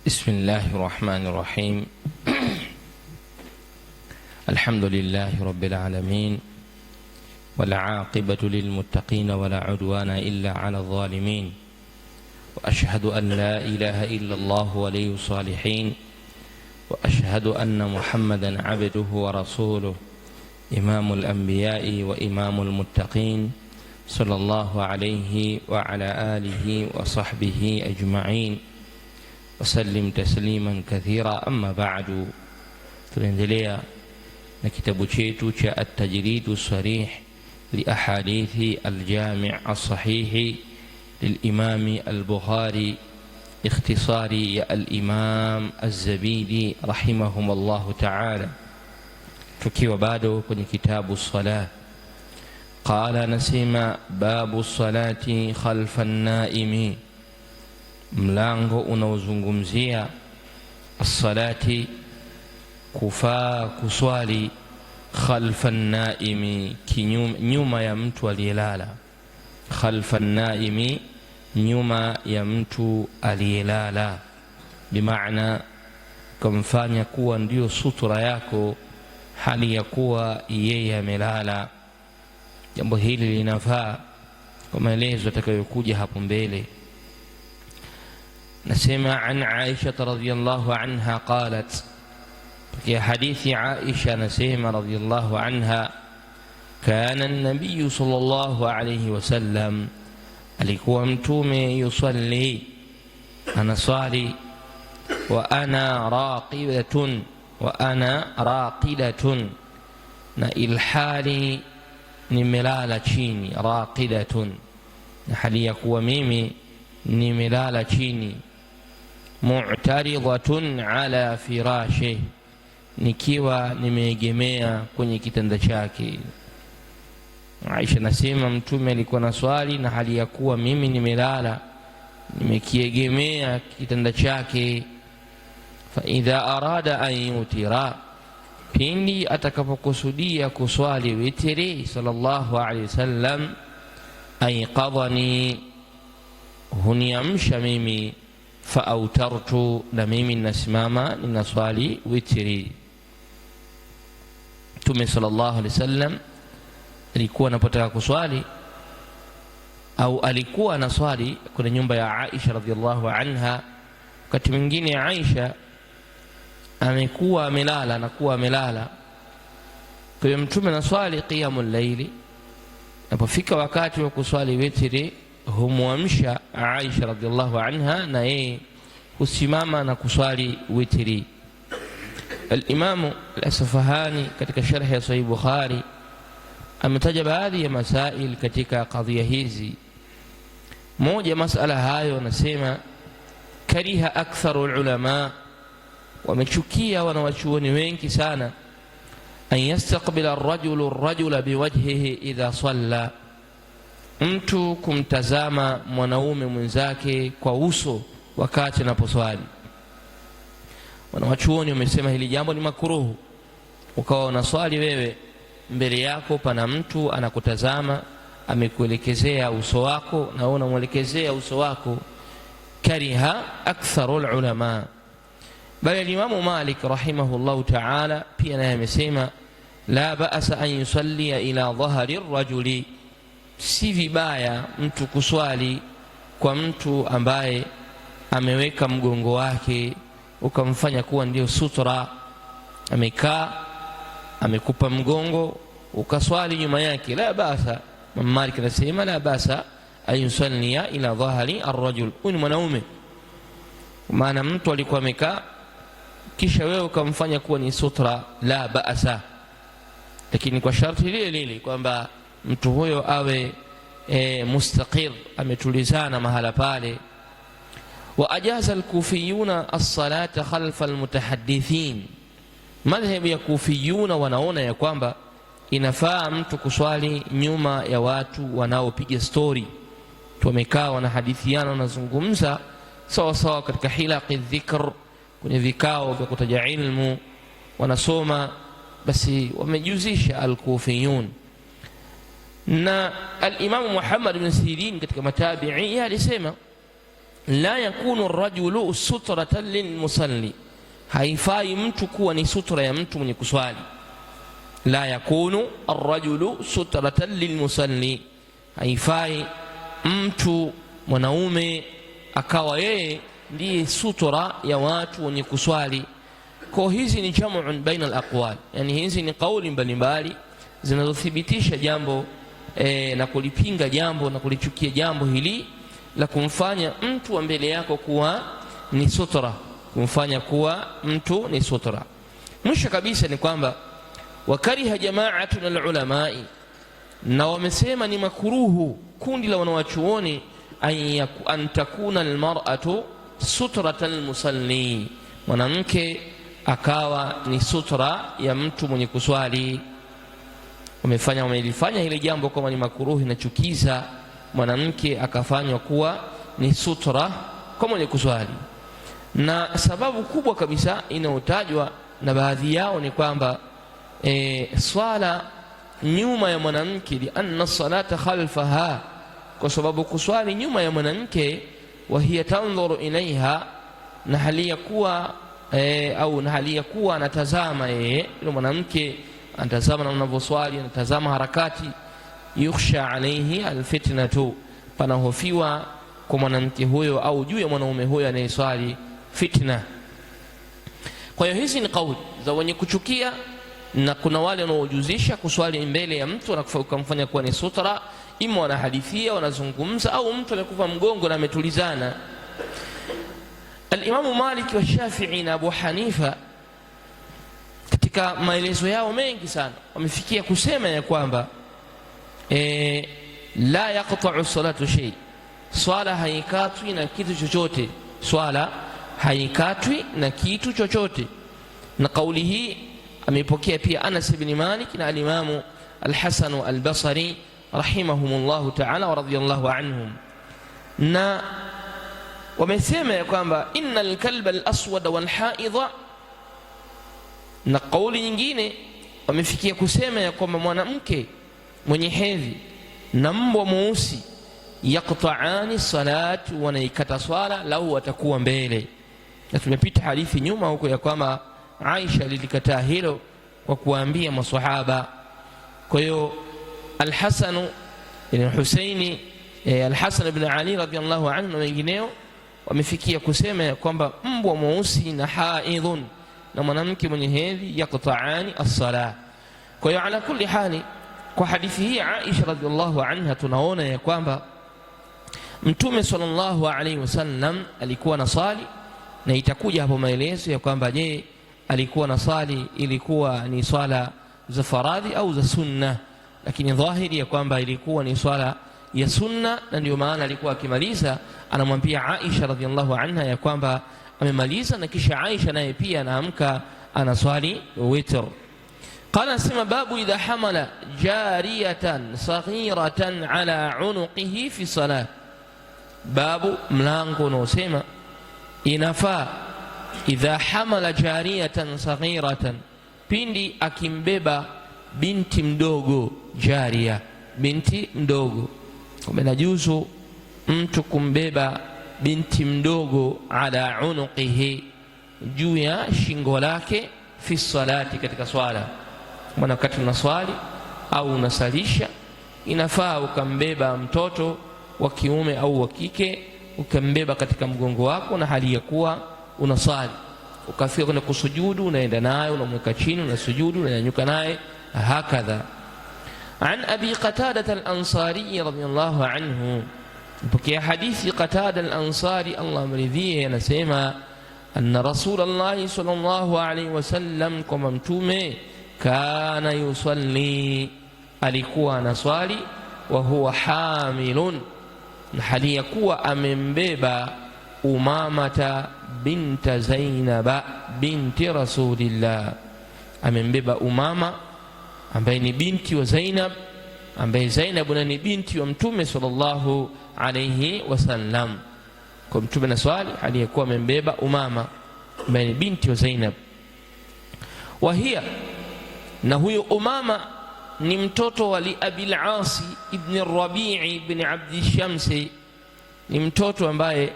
بسم الله الرحمن الرحيم. الحمد لله رب العالمين، والعاقبة للمتقين ولا عدوان إلا على الظالمين، وأشهد أن لا إله إلا الله ولي الصالحين، وأشهد أن محمدا عبده ورسوله إمام الأنبياء وإمام المتقين، صلى الله عليه وعلى آله وصحبه أجمعين وسلم تسليما كثيرا. أما بعد، tunaendelea na kitabu chetu cha at-tajrid as-sarih li ahadith al-jami' as-sahih lil-imam al-Bukhari ikhtisari ya al-imam az-Zabidi rahimahumullah ta'ala, tukiwa bado kwenye kitabu as-salah. Qala nasema babu as-salati khalfa an-naimi, mlango unaozungumzia as-salati, kufaa kuswali khalfa an-naimi, nyuma ya mtu aliyelala. Khalfa an-naimi, nyuma ya mtu aliyelala, bimaana kumfanya kuwa ndio sutura yako hali ya kuwa yeye amelala. Jambo hili linafaa kwa maelezo yatakayokuja hapo mbele. Nasema an Aisha radhiyallahu anha qalat, في حديث عائشة نسيمة رضي الله عنها، كان النبي صلى الله عليه وسلم alikuwa mtume yusalli, anasali, wa ana raqidatun, na ilhali nimelala chini. Raqidatun, na hali ya kuwa mimi nimelala chini. Mu'taridatun ala firashi, nikiwa nimeegemea kwenye kitanda chake. Aisha nasema mtume alikuwa na swali na hali ya kuwa mimi nimelala nimekiegemea kitanda chake. Fa idha arada an yutira, pindi atakapokusudia kuswali witri sallallahu alayhi wasallam, ayqadhani, huniamsha mimi, fa autartu, na mimi nasimama ninaswali witri. Mtume sallallahu alaihi wasallam alikuwa anapotaka kuswali au alikuwa anaswali kwenye nyumba ya Aisha radhiallahu anha. Wakati mwingine Aisha amekuwa amelala na kuwa amelala, kwa hiyo mtume anaswali qiyamul layli. Napofika wakati wa kuswali witri, humwamsha Aisha radhiallahu anha na yeye husimama na kuswali witri. Al-Imam al-Asfahani katika sharh ya Sahih Bukhari ametaja baadhi ya masail katika kadhia hizi. Moja masala hayo anasema kariha aktharu ulama, wamechukia wanawachuoni wengi sana, an yastaqbila ar-rajula biwajhihi idha salla, mtu kumtazama mwanaume mwenzake kwa uso wakati anaposwali. Wanawachuoni wamesema hili jambo ni makruhu. Ukawa unaswali wewe, mbele yako pana mtu anakutazama, amekuelekezea uso wako na unamwelekezea uso wako. Kariha aktharu ulama. Bali Imam Malik rahimahullahu ta'ala pia naye amesema la ba'sa an yusalli ila dhahri ar-rajuli, si vibaya mtu kuswali kwa mtu ambaye ameweka mgongo wake ukamfanya kuwa ndio sutra. Amekaa amekupa mgongo ukaswali nyuma yake, la basa. Malik anasema la basa ayusallia ila dhahri ar-rajul, ni mwanaume. Maana mtu alikuwa amekaa kisha wewe ukamfanya kuwa ni sutra, la basa, lakini kwa sharti lile lile kwamba mtu huyo awe mustaqir, ametulizana mahala pale. Wa ajaza al-kufiyuna as-salata khalfa al-mutahaddithin, madhhabu ya kufiyuna wanaona ya kwamba inafaa mtu kuswali nyuma ya watu wanaopiga story. Tumekaa wanahadithiana, wanazungumza sawa sawa katika hilaqi dhikr, kwenye vikao vya kutaja ilmu, wanasoma, basi wamejuzisha al-kufiyun. Na al-Imam Muhammad ibn Sirin katika matabi'i alisema la yakunu ar-rajulu sutratan lilmusalli, haifai mtu kuwa ni sutra ya mtu mwenye kuswali. La yakunu ar-rajulu sutratan lilmusalli, haifai mtu mwanaume akawa yeye ndiye sutra ya watu wenye kuswali. Kwa hizi ni jamuun baina al-aqwal, yani hizi ni kauli mbalimbali zinazothibitisha jambo na kulipinga jambo na kulichukia jambo hili la kumfanya mtu wa mbele yako kuwa ni sutra, kumfanya kuwa mtu ni sutra. Mwisho kabisa ni kwamba wakariha jama'atun al-ulamai, na wamesema ni makruhu kundi la wanawachuoni an takuna al-mar'atu sutratan al-musalli, mwanamke akawa ni sutra ya mtu mwenye kuswali. Wamelifanya hili jambo kama ni makruhi na chukiza, mwanamke akafanywa kuwa ni sutra kwa mwenye kuswali. Na sababu kubwa kabisa inayotajwa na baadhi yao ni kwamba swala nyuma ya mwanamke, lianna salata khalfaha, kwa sababu kuswali nyuma ya mwanamke, wa hiya tanzuru ilaiha, na hali ya kuwa au na hali ya kuwa anatazama yeye yule mwanamke, anatazama na unavyoswali, anatazama harakati, yukhsha alayhi alfitnatu, panahofiwa kwa mwanamke huyo au juu ya mwanaume huyo anayeswali fitna. Kwa hiyo hizi ni kauli za wenye kuchukia, na kuna wale wanaojuzisha kuswali mbele ya mtu na kumfanya kuwa ni sutra, ima wanahadithia, wanazungumza, au mtu amekufa mgongo na ametulizana. Al-Imam Malik wa Shafi'i na Abu Hanifa katika maelezo yao mengi sana wamefikia kusema ya kwamba la yaqta'u salatu shay, swala haikatwi na kitu chochote, swala haikatwi na kitu chochote. Na kauli hii amepokea pia Anas ibn Malik na al-Imam al-Hasan al-Basri rahimahumullah ta'ala wa radiyallahu anhum. Na wamesema ya kwamba innal kalba al-aswad wal haidha, na kauli nyingine wamefikia kusema ya kwamba mwanamke mwenye hedhi na mbwa mweusi yaqta'ani salat, wanaikata swala lau watakuwa mbele. Na tumepita hadithi nyuma huko ya kwamba Aisha lilikataa hilo kwa kuambia maswahaba. Kwa hiyo Al-Hasan ibn Husaini, Al-Hasan ibn Ali radhiyallahu anhu na wengineo wamefikia kusema ya kwamba mbwa mweusi na haidhun na mwanamke mwenye hedhi yaqta'ani as-salah. Kwa hiyo ala kulli hali, kwa hadithi hii Aisha radhiallahu anha tunaona ya kwamba Mtume sallallahu alaihi wasallam alikuwa nasali, na itakuja hapo maelezo ya kwamba je, alikuwa nasali ilikuwa ni swala za faradhi au za sunna, lakini dhahiri ya kwamba ilikuwa ni swala ya sunna, na ndio maana alikuwa akimaliza anamwambia Aisha radhiallahu anha ya kwamba amemaliza, na kisha Aisha naye pia anaamka anaswali witr. قال اسمع باب إذا حمل جارية صغيرة على عنقه في الصلاة. باب ملانغو نوسيما inafaa idha hamala jariyatan saghiratan, pindi akimbeba binti mdogo, jaria binti mdogo, kumenajuzu mtu kumbeba binti mdogo ala unuqihi, juu ya shingo lake, fi salati, katika swala. Maana wakati unaswali au unasalisha inafaa ukambeba mtoto wa kiume au wa kike, ukambeba katika mgongo wako na hali ya kuwa unasali. Ukafika kwenda kusujudu, unaenda naye, unamweka chini, unasujudu, unanyanyuka naye, hakadha. An Abi Qatada al-Ansari radhiyallahu anhu, mpokea hadithi Qatada al-Ansari Allah mridhie, anasema anna Rasulullah sallallahu alayhi wasallam, kama mtume, kana yusalli, alikuwa anaswali, wa huwa hamilun, na hali ya kuwa amembeba Umamata binta Zainaba binti Rasulillah, amembeba Umama ambaye ni binti wa Zainab, ambaye Zainab ni binti wa mtume sallallahu alayhi wasallam. Kwa mtume na swali hali ya kuwa amembeba Umama ambaye ni binti wa Zainab. Wahia, na huyo Umama ni mtoto wa Abil Asi ibn Rabi'i ibn Abdi Shamsi, ni mtoto ambaye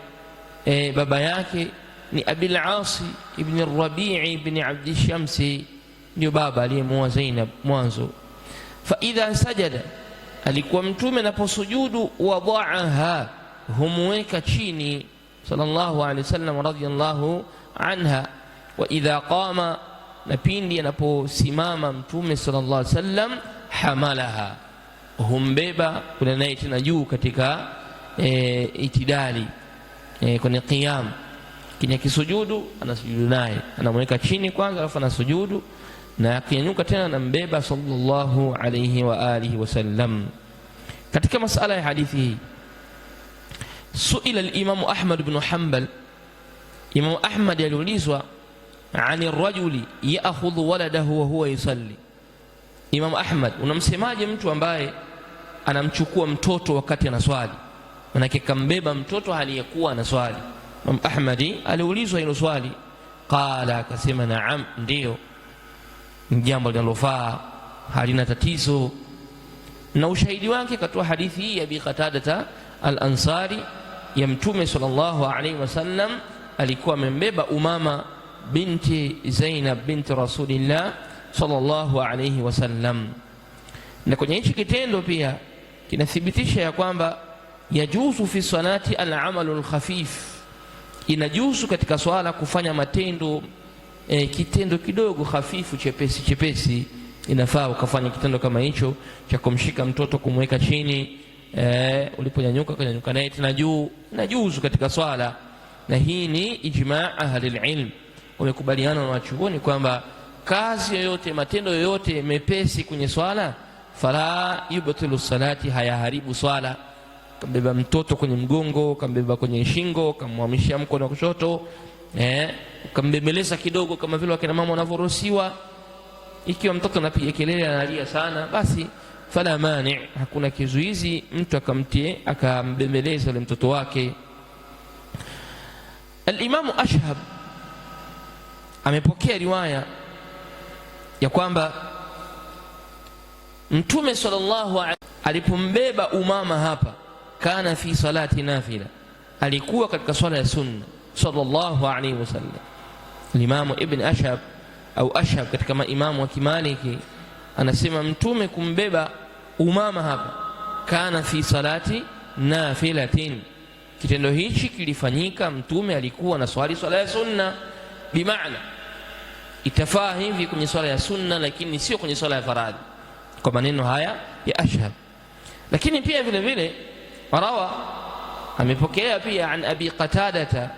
baba yake ni Abil Asi ibn Rabi'i ibn Abd Shamsi, ndio baba aliyemuoa Zainab mwanzo. Fa idha sajada, alikuwa mtume anaposujudu, wadaaha, humweka chini sallallahu alaihi wasallam radhiyallahu anha. Wa idha qama, na pindi anaposimama mtume sallallahu alaihi wasallam, hamalaha, humbeba kuna naye tena juu katika itidali, kwenye qiyam. Kwenye kisujudu anasujudu naye, anamweka chini kwanza alafu anasujudu, na akinyanyuka tena anambeba sallallahu alayhi wa alihi wasallam. Katika masala ya hadithi hii, suila al-Imam Ahmad ibn Hanbal, Imam Ahmad aliulizwa ani rajuli ya'khudhu waladahu wa huwa yusalli. Imam Ahmad, unamsemaje mtu ambaye anamchukua mtoto wakati anaswali? Manake kambeba mtoto aliyekuwa anaswali. Imam Ahmadi aliulizwa hilo swali, qala, akasema naam, ndio, ni jambo linalofaa, halina tatizo. Na ushahidi wake katoa hadithi hii ya Abi Qatada al-Ansari ya Mtume sallallahu alaihi wasallam, alikuwa amembeba Umama binti Zainab binti Rasulillah sallallahu alaihi wasallam. Na kwenye hichi kitendo pia kinathibitisha ya kwamba yajuzu fi salati al-amalu al-khafif, inajuzu katika swala kufanya matendo kitendo kidogo hafifu, chepesi chepesi. Inafaa ukafanya kitendo kama hicho cha kumshika mtoto kumweka chini, uliponyanyuka kanyanyuka naye tena juu, inajuzu katika swala. Na hii ni ijma' ahli al-ilm, wamekubaliana na wachuoni kwamba kazi yoyote, matendo yoyote mepesi kwenye swala, fala yubtilu salati, hayaharibu swala. Kambeba mtoto kwenye mgongo, kambeba kwenye shingo, kamwamishia mkono wa kushoto, kambembeleza kidogo kama vile wakina mama wanavyoruhusiwa. Ikiwa mtoto anapiga kelele, analia sana, basi fala mani, hakuna kizuizi mtu akamtie akambembeleza yule mtoto wake. Al-Imam Ashhab amepokea riwaya ya kwamba Mtume sallallahu alaihi alipombeba Umama hapa, kana fi salati nafila, alikuwa katika swala ya sunna sallallahu alaihi wasallam. Imam Ibn Ashhab au Ashhab katika maimamu wa Kimaliki anasema Mtume kumbeba Umama hapa, kana fi salati nafilatin, kitendo hichi kilifanyika, Mtume alikuwa na swali swala ya sunna. Bimaana itafaa hivi kwenye swala ya sunna, lakini sio kwenye swala ya faradhi, kwa maneno haya ya Ashhab. Lakini pia vile vile rawa amepokea pia an Abi Qatada.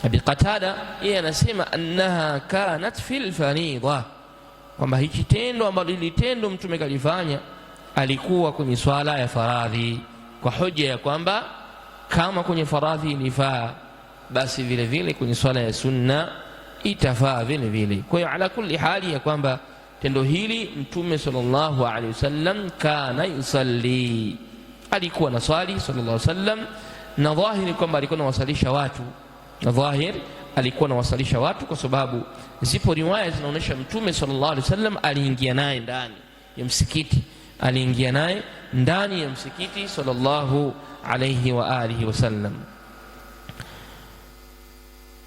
Abi Qatada yeye anasema annaha kanat fil faridha, kwamba hichi tendo ambalo lilitendo Mtume kalifanya alikuwa kwenye swala ya faradhi, kwa hoja ya kwamba kama kwenye faradhi ilifaa, basi vile vile kwenye swala ya sunna itafaa vile vile. Kwa hiyo ala kulli hali ya kwamba tendo hili Mtume sallallahu alaihi wasallam kana yusalli, alikuwa na swali sallallahu alaihi wasallam, na dhahiri kwamba alikuwa anawasalisha watu, na dhahiri alikuwa anawasalisha watu, kwa sababu zipo riwaya zinaonyesha Mtume sallallahu alaihi wasallam aliingia naye ndani ya msikiti, aliingia naye ndani ya msikiti sallallahu alaihi wa alihi wasallam.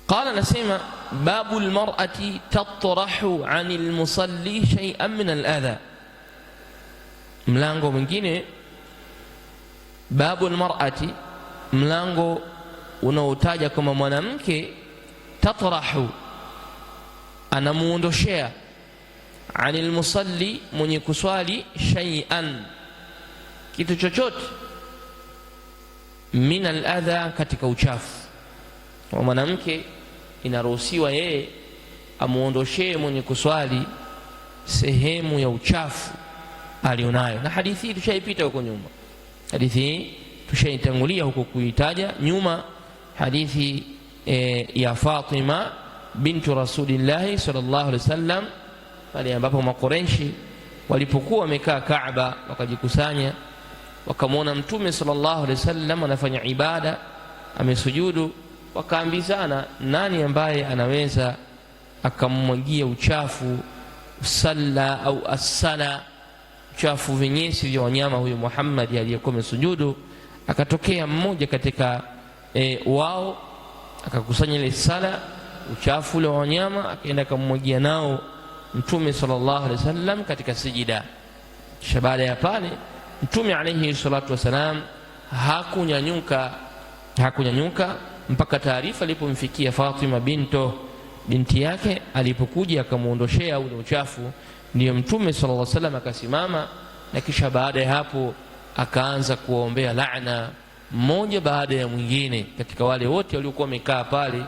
قال نسمع باب المرأة تطرح عن المصلي شيئا من الأذى. ملango mwingine, babu almar'ati, mlango unaotaja kama mwanamke tatrahu, anamuondoshea, anil musalli, mwenye kuswali, shay'an, kitu chochote, min aladha, katika uchafu. Wa mwanamke inaruhusiwa yeye amuondoshee mwenye kuswali sehemu ya uchafu alionayo. Na hadithi hii tushaipita huko nyuma, hadithi hii tushaitangulia huko kuitaja nyuma, hadithi ya Fatima bintu Rasulillah sallallahu alaihi wasallam, pale ambapo Makureishi walipokuwa wamekaa Kaaba, wakajikusanya, wakamwona Mtume sallallahu alaihi wasallam anafanya ibada, amesujudu, wakaambizana nani ambaye anaweza akammwagia uchafu salla au asala, uchafu vinyesi vya wanyama huyo Muhammad aliyekuwa amesujudu. Akatokea mmoja katika wao akakusanya ile sala, uchafu ule wa wanyama, akaenda akamwagia nao Mtume sallallahu alaihi wasallam katika sijida. Kisha baada ya pale Mtume alayhi salatu wasalam hakunyanyuka mpaka taarifa ilipomfikia Fatima binti yake, alipokuja akamuondoshea ule uchafu. Ndiyo Mtume sallallahu alaihi wasallam akasimama, na kisha baada ya hapo akaanza kuwaombea laana mmoja baada ya mwingine katika wale wote waliokuwa wamekaa pale,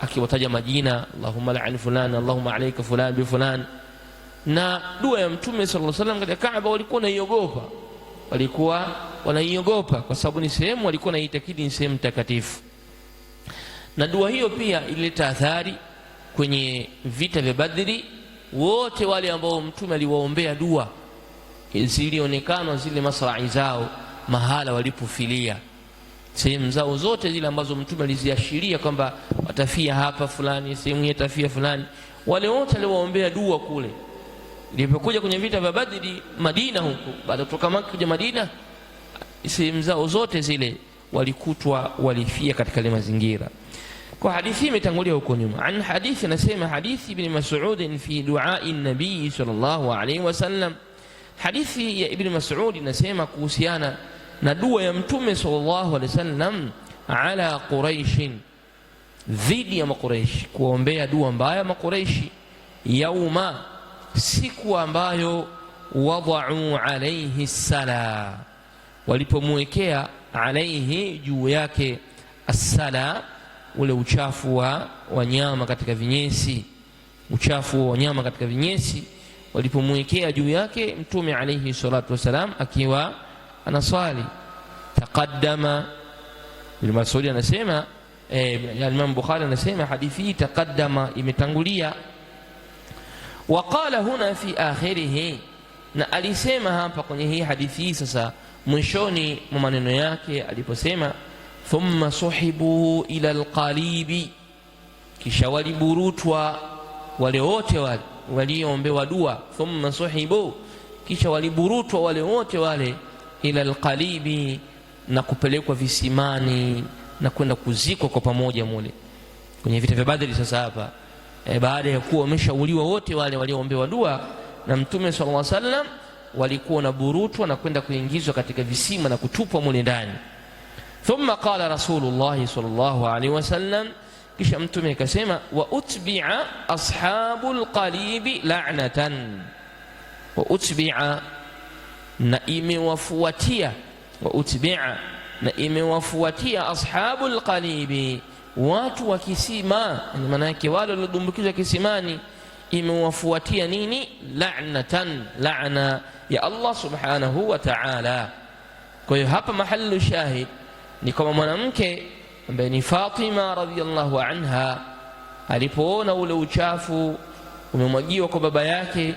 akiwataja majina, Allahumma la'an fulan, Allahumma alayka fulan bi fulan. Na dua ya Mtume sallallahu alaihi wasallam katika Kaaba walikuwa wanaiogopa kwa sababu ni sehemu walikuwa wanaitakidi ni sehemu takatifu. Na dua hiyo pia ilileta athari kwenye vita vya Badri. Wote wale ambao Mtume aliwaombea dua, zilionekana zile masrai zao mahala walipofilia, sehemu zao zote zile ambazo Mtume aliziashiria kwamba watafia hapa fulani, sehemu hii atafia fulani, wale wote aliwaombea dua kule. Ilipokuja kwenye vita vya Badri Madina, huko baada kutoka Makka kuja Madina, sehemu zao zote zile walikutwa walifia katika ile mazingira. Kwa hadithi imetangulia huko nyuma. An hadithi, nasema hadithi ibn Mas'ud fi du'a'i an-nabii sallallahu alayhi wasallam. Hadithi ya Ibn Mas'ud inasema kuhusiana na dua ya Mtume sallallahu alayhi wasallam ala Quraish, dhidi ya Makuraishi, kuombea dua mbaya Makuraishi, yauma, siku ambayo wada'u alayhi sala, walipomwekea alayhi, juu yake, as-sala, ule uchafu wa wanyama katika vinyesi, uchafu wa wanyama katika vinyesi walipomwekea juu yake Mtume alayhi salatu wasalam akiwa anaswali. Taqaddama, Ibn Mas'ud anasema, Imam Bukhari anasema hadithi taqaddama, imetangulia. Waqala huna fi akhirih, na alisema hapa kwenye hii hadithi sasa mwishoni mwa maneno yake aliposema thumma suhibu ila alqalibi, kisha waliburutwa wale wote walioombewa dua. Thumma suhibu, kisha waliburutwa wale wote wale, ila alqalibi, na kupelekwa visimani na kwenda kuzikwa kwa pamoja mule kwenye vita vya Badri. Sasa hapa baada ya kuwa wameshauliwa wote wale walioombewa dua na Mtume sallallahu alaihi wasallam, walikuwa na burutwa na kwenda kuingizwa katika visima na kutupwa mule ndani. Thumma qala Rasulullah sallallahu alaihi wasallam, kisha Mtume akasema, wa utbi'a ashabul qalibi la'natan, wa utbi'a, na imewafuatia, wa utbi'a, na imewafuatia ashabul qalibi, watu wa kisima, maana yake wale waliodumbukizwa kisimani, imewafuatia nini? La'natan, la'na ya Allah subhanahu wa ta'ala. Kwa hiyo hapa mahallu shahid ni kama mwanamke ambaye ni Fatima radhiyallahu anha alipoona ule uchafu umemwagiwa kwa baba yake,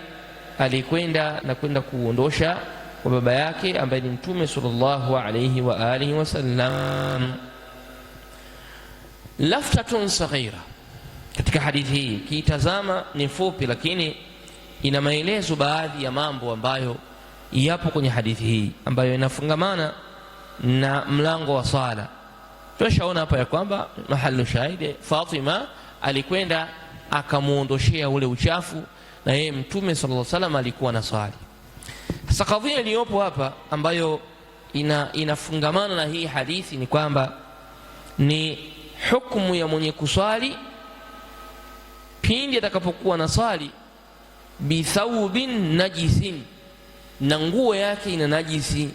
alikwenda na kwenda kuondosha kwa baba yake ambaye ni Mtume sallallahu alayhi wa alihi wasallam. Laftatun saghira katika hadithi hii, kiitazama ni fupi, lakini ina maelezo baadhi ya mambo ambayo yapo kwenye hadithi hii ambayo inafungamana na mlango wa sala. Tunashaona hapa ya kwamba mahallu shahidi, Fatima alikwenda akamuondoshea ule uchafu, na yeye Mtume sallallahu alaihi wasallam alikuwa na swali. Sasa kadhia iliyopo hapa ambayo inafungamana na hii hadithi ni kwamba ni hukumu ya mwenye kuswali pindi atakapokuwa na swali bithawbin najisin, na nguo yake ina najisi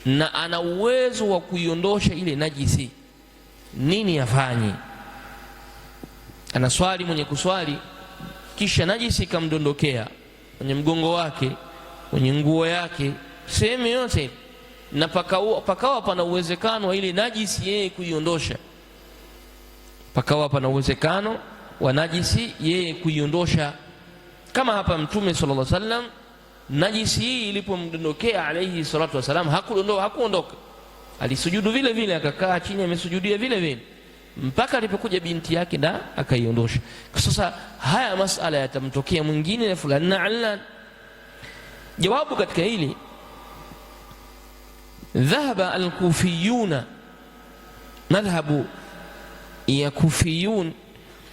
na ana uwezo wa kuiondosha ile najisi, nini afanye? Anaswali mwenye kuswali, kisha najisi ikamdondokea kwenye mgongo wake, kwenye nguo yake, sehemu yote, na pakawa pana uwezekano wa ile najisi yeye kuiondosha, pakawa pana uwezekano wa najisi yeye kuiondosha. Kama hapa Mtume sallallahu alaihi wasallam, najisi hii ilipomdondokea alayhi salatu wasalam, hakuondoka, alisujudu vile vile, akakaa chini amesujudia vile vile mpaka alipokuja binti yake na akaiondosha. Sasa haya masala yatamtokea mwingine na fulani na allan. Jawabu katika hili, dhahaba al-kufiyuna, madhhabu ya Kufiyun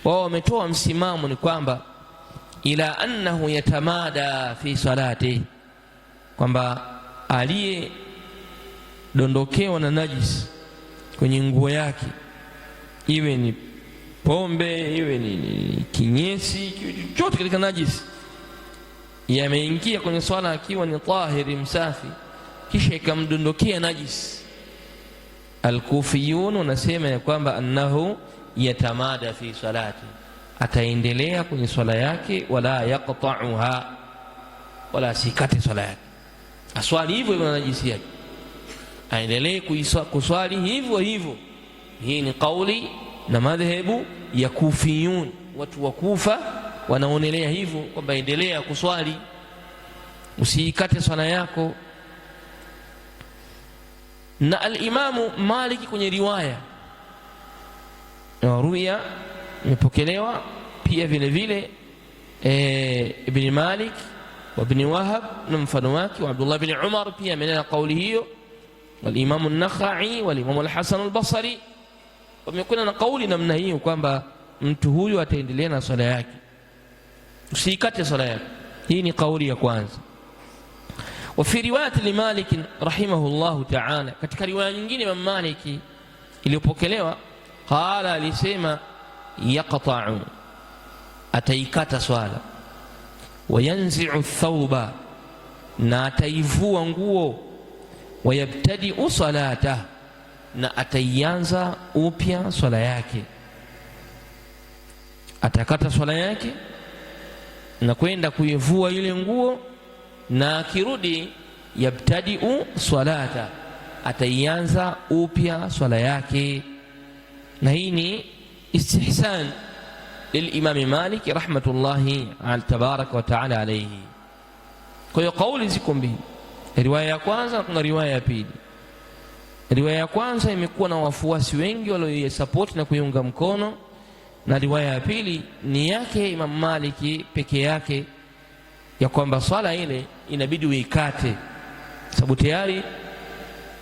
wao wametoa msimamo ni kwamba ila annahu yatamada fi salati, kwamba aliye dondokewa na najis kwenye nguo yake, iwe ni pombe, iwe ni kinyesi, chochote katika najis yameingia kwenye swala akiwa ni tahiri msafi, kisha ikamdondokea najis, Al-Kufiyun wanasema ya kwamba annahu yatamada fi salati, ataendelea kwenye swala yake, wala yaqta'uha, wala sikate swala yake, aswali hivyo hivyo na najisi yake, aendelee kuswali hivyo hivyo. Hii ni kauli na madhehebu ya Kufiyun. Watu wa Kufa wanaonelea hivyo kwamba endelea kuswali, usiikate swala yako. Na al-Imamu Maliki kwenye riwaya ruya imepokelewa pia vile vile Ibn Malik wa Ibn Wahab na mfano wake wa Abdullah bin Umar pia amenena kauli hiyo, wal-Imamu an-Nakhai wal-Imamu al-Hasan al-Basri wamekuwa na kauli namna hiyo kwamba mtu huyu ataendelea na swala yake, usikate swala yake. Hii ni kauli ya kwanza. Wa fi riwayat li-Malik rahimahullah ta'ala, katika riwaya nyingine ya Maliki iliyopokelewa, qala, alisema yaqta'u, ataikata swala, wayanzi'u thawba, na ataivua nguo, wayabtadi'u salatah, na ataianza upya swala yake. Atakata swala yake na kwenda kuivua ile nguo, na akirudi yabtadi'u salata, ataianza upya swala yake. Na hii ni istihsan للإمام مالك رحمة الله تبارك وتعالى عليه. Kwa hiyo kauli ziko mbili, riwaya ya kwanza na kuna riwaya ya pili. Riwaya ya kwanza imekuwa na wafuasi wengi walioisupport na kuiunga mkono, na riwaya ya pili ni yake Imam Maliki peke yake, ya kwamba swala ile inabidi uikate, sababu tayari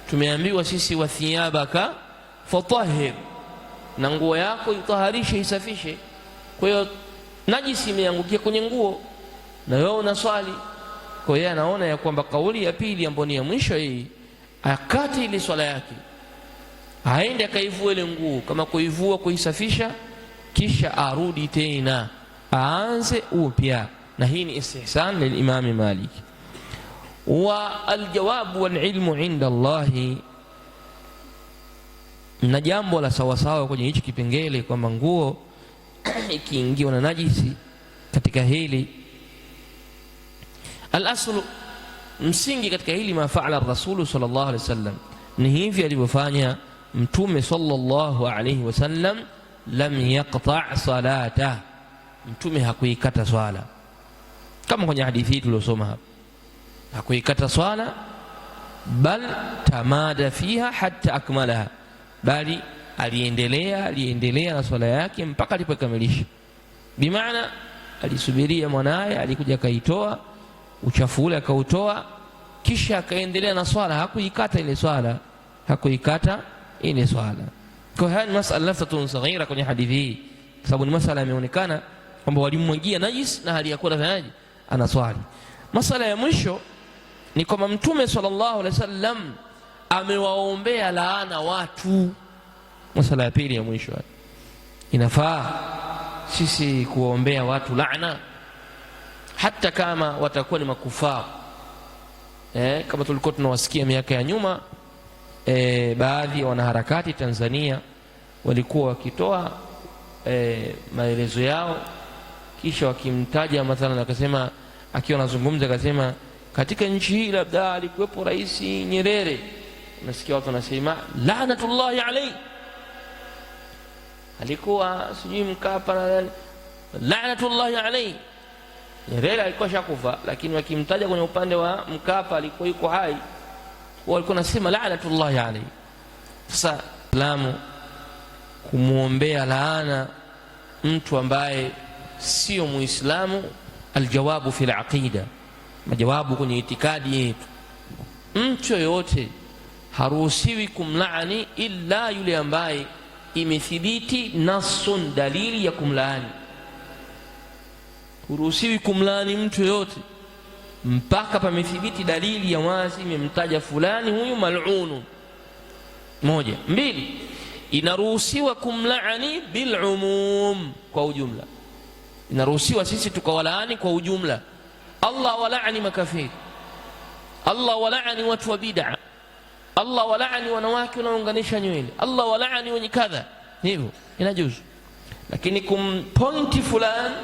tumeambiwa sisi, wa thiyabaka fatahhir, na nguo yako itaharishe, isafishe. Kwa hiyo najisi imeangukia kwenye nguo na wewe unaswali. Kwa hiyo anaona ya kwamba kauli ya pili ambayo ni ya mwisho hii, akate ile swala yake, aende akaivua ile nguo, kama kuivua kuisafisha, kisha arudi tena aanze upya. Na hii ni istihsan lilimami Malik. Wa aljawabu walilmu inda Allahi, na jambo la sawasawa kwenye hichi kipengele kwamba nguo ikiingiwa na najisi katika hili, al-aslu, msingi katika hili, ma faala ar-rasulu sallallahu alaihi wasallam, ni hivi alivyofanya Mtume sallallahu alaihi wasallam. Lam yaqta' salatah, Mtume hakuikata swala, kama kwenye hadithi hii tuliyosoma hapa, hakuikata swala, bal tamada fiha hatta akmalaha, bali aliendelea na swala yake mpaka alipokamilisha. Bimaana alisubiria mwanaye, alikuja akaitoa uchafu ule, akautoa, kisha akaendelea na swala, hakuikata ile swala, Kwa hiyo ni masala laftatun saghira kwenye hadithi hii, kwa sababu ni masala yameonekana kwamba walimwagia najis na hali ya kuwa anafanyaje, anaswali. Masala ya mwisho ni kwamba Mtume sallallahu alaihi wasallam amewaombea laana watu. Masala ya pili ya mwisho, inafaa sisi kuwaombea watu laana hata kama watakuwa ni makufar. Kama tulikuwa tunawasikia miaka ya nyuma, baadhi ya wanaharakati Tanzania walikuwa wakitoa maelezo yao, kisha wakimtaja mathalan, akasema, akiwa anazungumza akasema, katika nchi hii labda alikuwepo Rais Nyerere. Unasikia watu wanasema laanatullahi alayhi, alikuwa sijui Mkapa na nani, laanatullahi alayhi. Nyerere alikuwa shakufa, lakini wakimtaja kwenye upande wa Mkapa alikuwa yuko hai, walikuwa nasema laanatullahi alayhi. Sasa Islamu kumuombea laana mtu ambaye sio Muislamu, aljawabu fil aqida, majawabu kwenye itikadi yetu. Mtu yoyote haruhusiwi kumlaani illa yule ambaye imethibiti nasun, dalili ya kumlaani. Huruhusiwi kumlaani mtu yote mpaka pamethibiti dalili ya wazi imemtaja fulani huyu mal'unu. Moja. Mbili, inaruhusiwa kumlaani bil umum, kwa ujumla. Inaruhusiwa sisi tukawalaani kwa ujumla. Allah walaani makafiri, Allah walaani watu wa bid'a, Allah walaani wanawake wanaounganisha nywele, Allah walaani wenye kadha, hivyo inajuzu. Lakini kumpointi fulani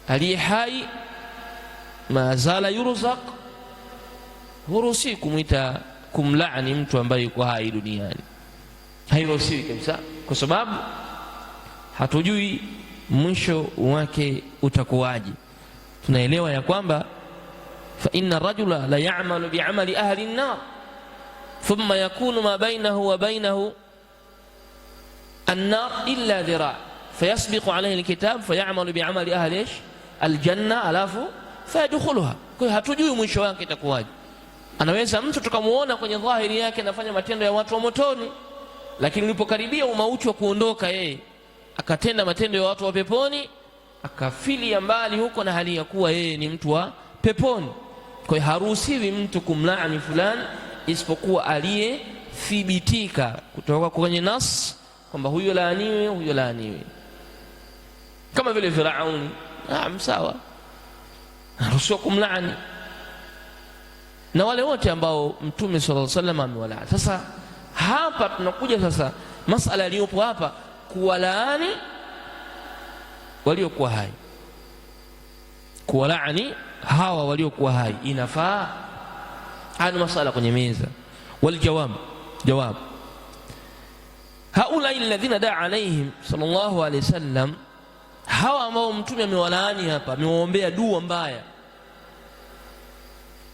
aliye hai ma zala yurzaq, huruhusiwi kumwita kumlaani mtu ambaye yuko hai duniani, hairuhusiwi kabisa, kwa sababu hatujui mwisho wake utakuwaje. Tunaelewa ya kwamba fa inna rajula la ya'malu bi'amali ahli an-nar thumma yakunu ma bainahu wa bainahu an-nar illa dhira' fayasbiqu alayhi al-kitab fayamalu bi'amali ahli al-janna alafu fayadkhuluha. Kwa hiyo hatujui mwisho wake itakuwaje. Anaweza mtu tukamuona kwenye dhahiri yake anafanya matendo ya watu wa motoni, lakini ulipokaribia umauti wa kuondoka yeye akatenda matendo ya watu wa peponi, akafilia mbali huko na hali ya kuwa yeye ni mtu wa peponi. Kwa hiyo haruhusiwi mtu kumlaani fulani isipokuwa aliyethibitika kutoka kwenye nas kwamba huyo laaniwe, huyo laaniwe. Kama vile Firauni, sawa, haruhusiwi kumlaani, na wale wote ambao Mtume sallallahu alaihi wasallam amewalaani. Sasa hapa tunakuja sasa masala iliyopo hapa, kuwalaani waliokuwa hai, kuwalaani hawa waliokuwa hai inafaa? Haya masala kwenye meza. Waljawab, jawab, haula alladhina daa alaihim sallallahu alaihi wasallam, hawa ambao Mtume amewalaani hapa, amewaombea dua mbaya,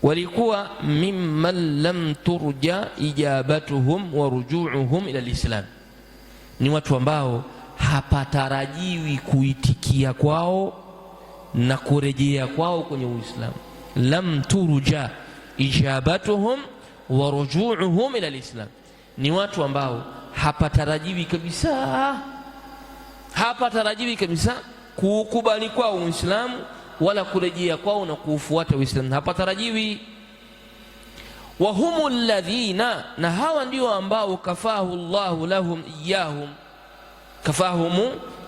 walikuwa mimman lam turja ijabatuhum wa rujuuhum ila alislam, ni watu ambao hapatarajiwi kuitikia kwao na kurejea kwao kwenye Uislamu. Lam turja ijabatuhum wa rujuuhum ila alislam, ni watu ambao hapatarajiwi kabisa, hapatarajiwi kabisa kukubali kwao Uislamu wala kurejea kwao na kuufuata Uislamu, hapatarajiwi. Wa humul ladhina, na hawa ndio ambao kafahu Allahu lahum iyahum,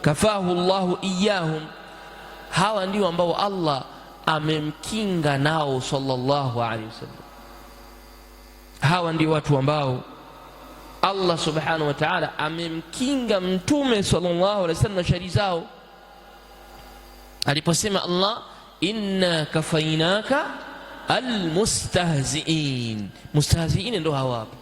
kafahu Allahu iyahum, hawa ndio ambao Allah amemkinga nao sallallahu alaihi wasallam. Hawa ndio watu ambao Allah subhanahu wa ta'ala amemkinga Mtume sallallahu alaihi wasallam na shari zao, aliposema Allah inna kafainaka almustahziin. Mustahziin ndio hawa hapa,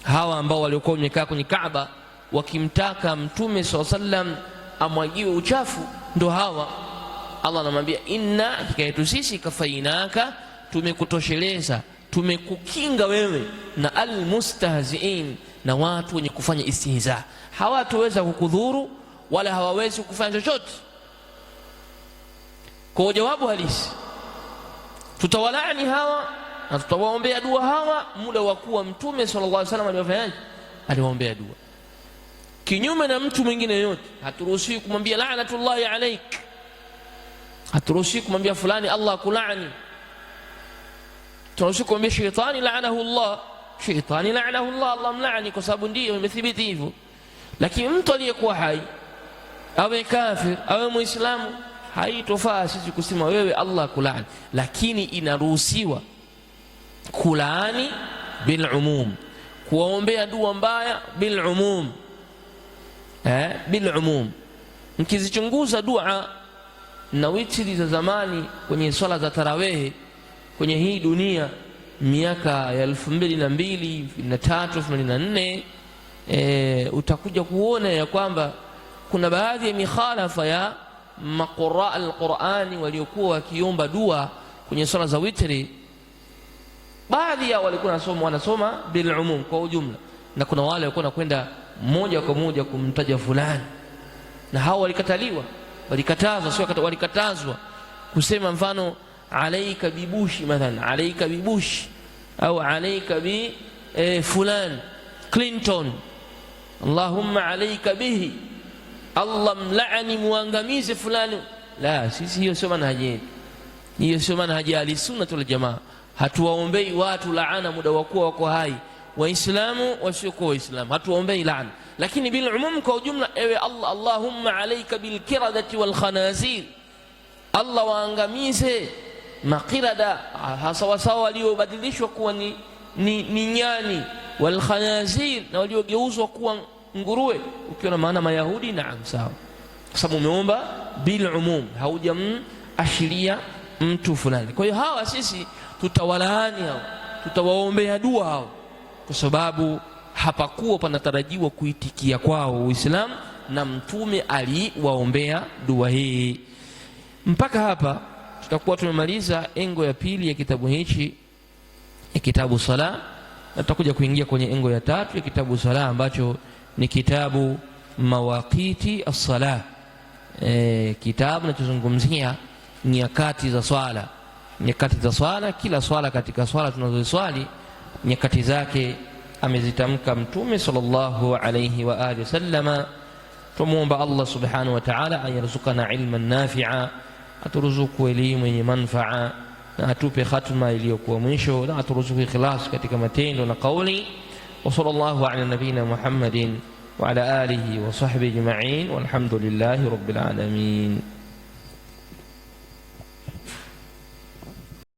hawa ambao walikuwa wamekaa kwenye Kaaba wakimtaka Mtume sallallahu alaihi wasallam amwagiwe uchafu, ndio hawa. Allah anamwambia inna, hakika yetu sisi, kafainaka, tumekutosheleza, tumekukinga wewe na almustahziin, na watu wenye kufanya istihza. Hawataweza kukudhuru wala hawawezi kufanya chochote. Kwa jawabu halisi, tutawalaani hawa na tutawaombea dua hawa muda wa kuwa Mtume sallallahu alaihi wasallam aliwafanyaje? Aliwaombea dua. Kinyume na mtu mwingine yote, haturuhusiwi kumwambia la'natullahi alaik, haturuhusiwi kumwambia fulani Allah akulaani. Tunaruhusiwa kumwambia shaitani la'anahu Allah, shaitani la'anahu Allah, Allah mlaani, kwa sababu ndio imethibiti hivyo. Lakini mtu aliyekuwa hai, awe kafir awe muislamu, haitofaa sisi kusema wewe Allah kulaani. Lakini inaruhusiwa kulaani bil umum, kuombea dua mbaya bil umum, bil umum. Mkizichunguza dua na witri za zamani kwenye swala za tarawih kwenye hii dunia miaka ya 2002, 2003, 2004, utakuja kuona ya kwamba kuna baadhi ya mikhalafa ya maqra al-Qur'ani waliokuwa wakiomba dua kwenye swala za witri. Baadhi yao walikuwa wanasoma bil umum, kwa ujumla, na kuna wale walikuwa kwenda moja kwa moja kumtaja fulani, na hao walikataliwa, walikatazwa, sio walikatazwa kusema mfano alaika bibushi, mathalan alaika bibushi au alaika bi fulan Clinton, Allahumma alayka bihi, Allah mlaani muangamize fulani. La, sisi hiyo sio manhaji yetu, hiyo sio manhaji ahli sunna wal jamaa. Hatuwaombei watu laana muda wakuwa wako hai, waislamu wasiokuwa waislamu, hatuwaombei laana. Lakini bil umum, kwa ujumla, ewe Allah, Allahumma alayka bil kiradati wal khanazir, Allah waangamize makirada, sawasawa waliobadilishwa kuwa ni nyani, wal khanazir, na waliogeuzwa kuwa nguruwe. Ukiwa na maana Mayahudi, naam, sawa, kwa sababu umeomba bil umum, haujamshiria mtu fulani. Kwa hiyo hawa sisi tutawalaani hao, tutawaombea dua hao, kwa sababu hapakuwa panatarajiwa kuitikia kwao Uislamu, na Mtume aliwaombea dua hii. Mpaka hapa tutakuwa tumemaliza engo ya pili ya kitabu hichi, ya kitabu sala, na tutakuja kuingia kwenye engo ya tatu ya kitabu sala, ambacho ni kitabu mawaqiti as-salah. Kitabu kinachozungumzia nyakati za swala. Nyakati za swala, kila swala katika swala tunazoswali nyakati zake amezitamka Mtume sallallahu alayhi wa alihi wasallama. Tumuomba Allah subhanahu wa ta'ala ayarzuqana ilman nafi'a, aturuzuku elimu yenye manfaa, na atupe khatma iliyokuwa mwisho, na aturuzuku ikhlas katika matendo na kauli. Wa sallallahu ala nabina Muhammadin wa ala alihi wa sahbihi ajma'in, walhamdulillahi rabbil alamin.